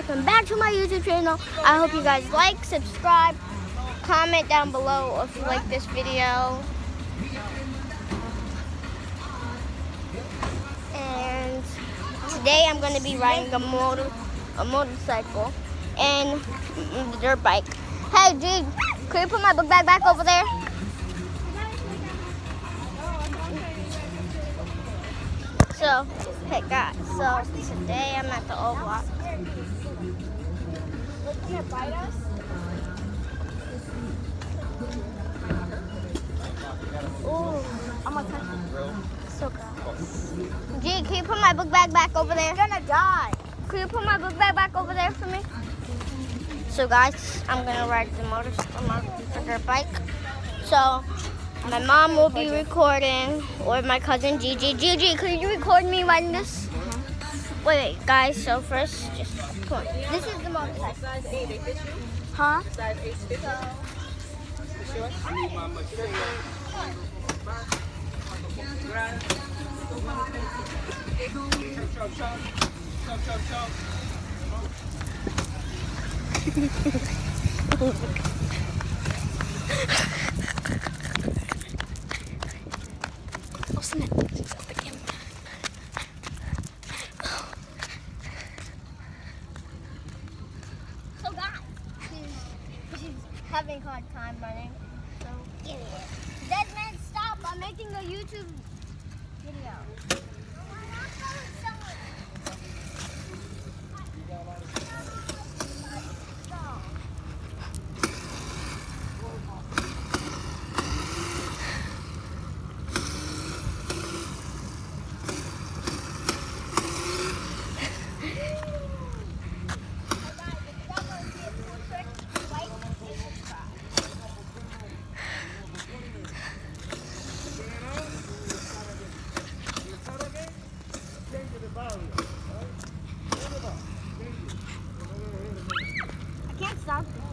welcome back to my YouTube channel. I hope you guys like, subscribe, comment down below if you like this video. And today I'm going to be riding a motorcycle and the dirt bike. Hey, G, can you put my book bag back over there? So, hey guys, so today I'm at the old block. Can it bite us? Ooh, I'm gonna touch it. so good. G, can you put my book bag back over there? You're gonna die. Can you put my book bag back over there for me? So guys, I'm gonna ride the dirt bike. So my mom will be recording, or my cousin Gigi. Gigi, could you record me riding this? Wait, guys. So first, just come on. This is the motorcycle. Size 8, they fit you? Huh? Size 8 fit you? Sure? I need my machine. Oh, snap. So guys, she's having a hard time running. So idiot. Dead man, stop! I'm making a YouTube video. I can't stop this.